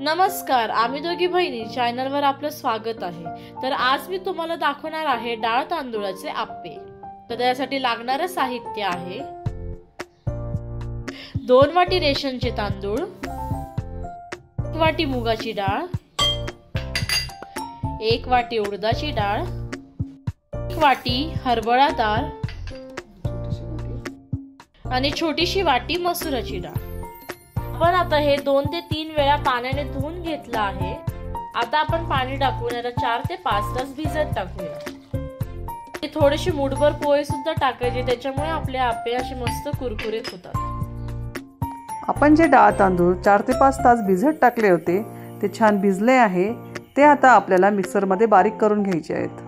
नमस्कार, आम्ही दोघी बहिणी चॅनलवर आपलं स्वागत आहे। तर आज मी तुम्हाला दाखवणार आहे डाळ तांदूळाचे आप्पे। तर त्यासाठी लागणारे साहित्य आहे 2 वाटी रेशनचे तांदूळ, 1 वाटी मुगाची डाळ, 1 वाटी उडदाची डाळ, 1 वाटी हरभरा डाळ आणि छोटीशी वाटी मसुराची डाळ। आपण आता हे 2 ते 3 वेळा पाण्याने धुवून घेतलं आहे। आता आपण पाणी टाकून याला 4 ते 5 तास भिजत टाकूया। थोडेसे मुठभर पोहे सुद्धा टाकायचे, त्याच्यामुळे आपले आप्पे असे मस्त कुरकुरीत होतात। आपण जे डाळ तांदूळ 4 ते 5 तास भिजत टाकले होते ते छान भिजले आहे। ते आता आपल्याला मिक्सर मध्ये बारीक करून घ्यायचे आहेत।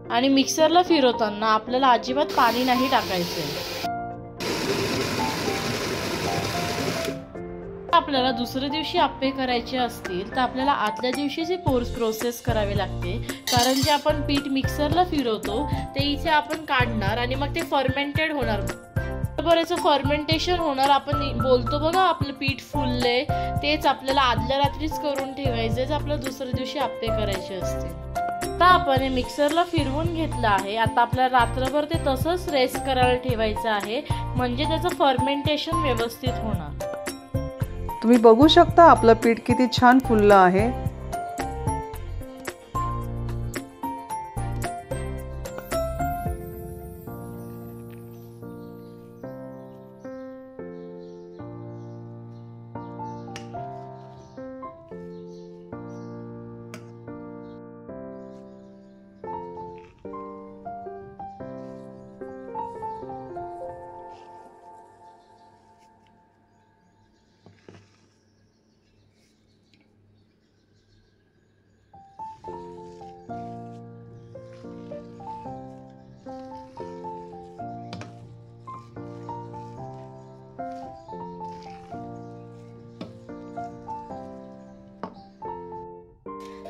आणि मिक्सरला फिरवताना आपल्याला अजिबात पाणी नाही टाकायचे। आपल्याला दुसऱ्या दिवशी आप्पे करायचे असतील तर आपल्याला आदल्या दिवशीची प्रोसेस करावी लागते, कारण जे आपण पीठ मिक्सरला फिरवतो ते इथे आपण काढणार आणि मग ते फर्मेंटेड होणार। बरेच फर्मेंटेशन होणार। आपण बोलतो बघा आपलं पीठ फुलले, तेच आपल्याला आदल्या रात्रीच करून ठेवायचे, आपल्याला दुसऱ्या दिवशी आप्पे करायचे असते। आता आपण हे मिक्सरला फिरवून घेतलं आहे। आता आपल्याला रात्रभर ते तसंच रेस्ट करायला ठेवायचं आहे, म्हणजे त्याचं फर्मेंटेशन व्यवस्थित होणार। तुम्ही बघू शकता आपलं पीठ किती छान फुललं आहे।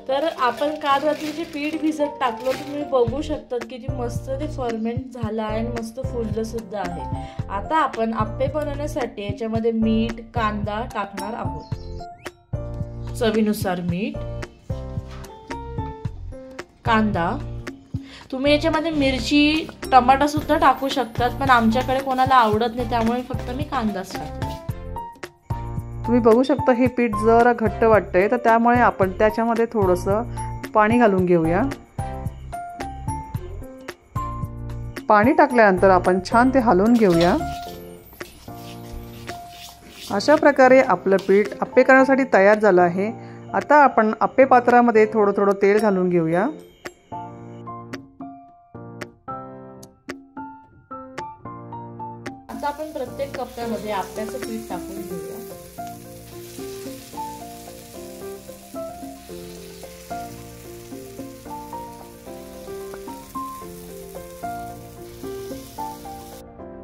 तर आपण काल रात्रीचे पीठ भिजत टाकलं, तुम्ही बघू शकता किती मस्त ते फर्मेंट झालं आहे आणि मस्त फुललं सुद्धा आहे। आता आपण आप्पे बनवण्यासाठी याच्यामध्ये मीठ, कांदा टाकणार आहोत। चवीनुसार मीठ, कांदा। तुम्ही याच्यामध्ये मिरची, टमाटा सुद्धा टाकू शकतात, पण आमच्याकडे कोणाला आवडत नाही त्यामुळे फक्त मी कांदाच टाकते। तुम्ही बघू शकता हे पीठ जरा घट्ट वाटतंय, तर त्यामुळे आपण त्याच्यामध्ये थोडंसं पाणी घालून घेऊया। पाणी टाकल्यानंतर आपण छान ते हलवून घेऊया। अशा प्रकारे आपलं पीठ आप्पे करण्यासाठी तयार झालं आहे। आता आपण आप्पे पात्रामध्ये थोडं थोडं तेल घालून घेऊया। आता आपण प्रत्येक कप्प्यामध्ये आप्याचं पीठ टाकून घेऊया।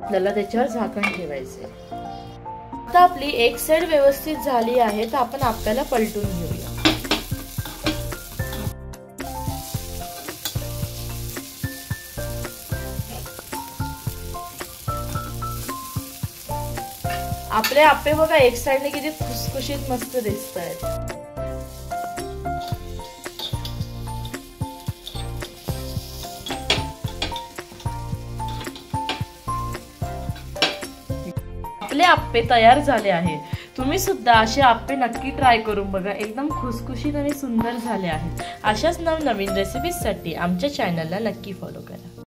आपल्याला त्याच्यावर झाकण ठेवायचे। आता आपली एक साइड व्यवस्थित झाली आहे, तर आपण आप्याला पलटून घेऊया। आपले आप्पे बघा एक साइडने किती खुसखुशीत मस्त दिसत आहेत। आपले आप्पे तयार झाले आहे। तुम्ही सुद्धा असे आप्पे नक्की ट्राय करून बघा, एकदम खुसखुशीत आणि सुंदर झाले आहेत। अशाच नवनवीन रेसिपीजसाठी आमच्या चॅनलला नक्की फॉलो करा।